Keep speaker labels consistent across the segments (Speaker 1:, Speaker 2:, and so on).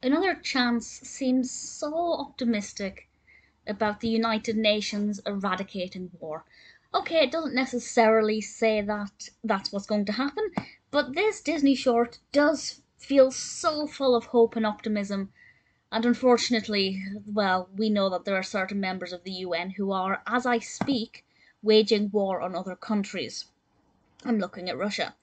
Speaker 1: Another chance seems so optimistic about the United Nations eradicating war. Okay, it doesn't necessarily say that that's what's going to happen, but this Disney short does feel so full of hope and optimism. And unfortunately, well, we know that there are certain members of the UN who are, as I speak, waging war on other countries. I'm looking at Russia.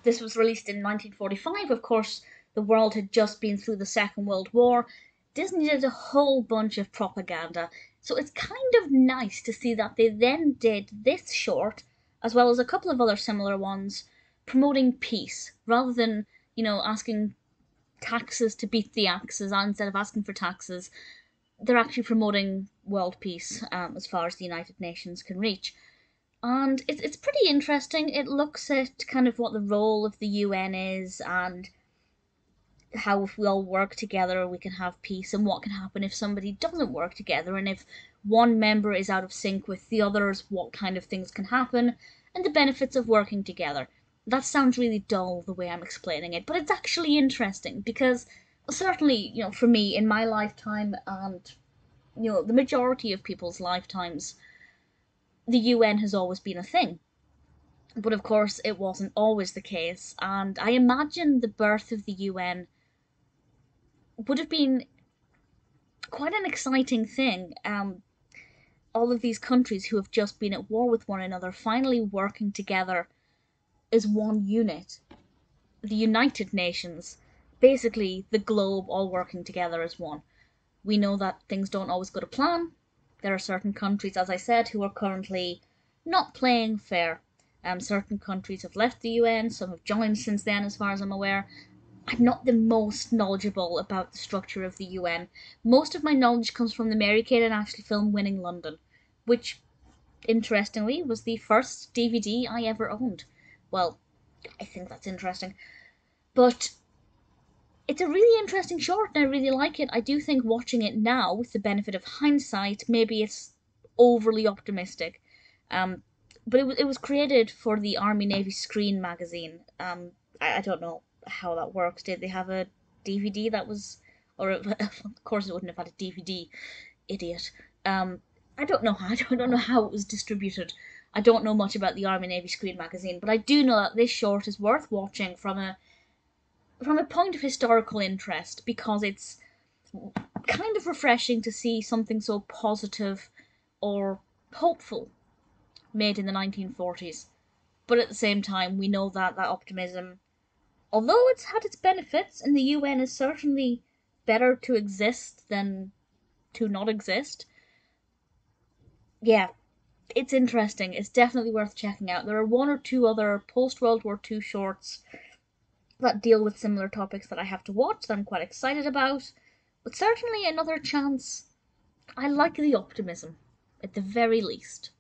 Speaker 1: This was released in 1945. Of course, the world had just been through the Second World War. Disney did a whole bunch of propaganda. So it's kind of nice to see that they then did this short, as well as a couple of other similar ones, promoting peace rather than, asking taxes to beat the axes. Instead of asking for taxes, they're actually promoting world peace, as far as the United Nations can reach. And it's pretty interesting. It looks at kind of what the role of the UN is, and how if we all work together we can have peace, and what can happen if somebody doesn't work together, and if one member is out of sync with the others, what kind of things can happen, and the benefits of working together. That sounds really dull the way I'm explaining it, but it's actually interesting because certainly, for me in my lifetime, and the majority of people's lifetimes, the UN has always been a thing. But of course, it wasn't always the case, and I imagine the birth of the UN would have been quite an exciting thing. All of these countries who have just been at war with one another finally working together as one unit. The United Nations, basically the globe all working together as one. We know that things don't always go to plan. There are certain countries, as I said, who are currently not playing fair. Certain countries have left the UN, some have joined since then, as far as I'm aware. I'm not the most knowledgeable about the structure of the UN. Most of my knowledge comes from the Mary Kate and Ashley film Winning London, which, interestingly, was the first DVD I ever owned. Well, I think that's interesting. But it's a really interesting short and I really like it. I do think watching it now, with the benefit of hindsight, maybe it's overly optimistic. Um, but it was created for the Army Navy Screen magazine. I don't know how that works. Did they have a DVD that was, or of course it wouldn't have had a DVD, idiot. I don't know how. I don't know how it was distributed. I don't know much about the Army Navy Screen magazine, but I do know that this short is worth watching from a point of historical interest because it's kind of refreshing to see something so positive or hopeful made in the 1940s. But at the same time, we know that that optimism, although it's had its benefits, and the UN is certainly better to exist than to not exist, yeah, it's interesting. It's definitely worth checking out. There are one or two other post World War II shorts that deal with similar topics that I have to watch that I'm quite excited about. But certainly another chance. I like the optimism, at the very least.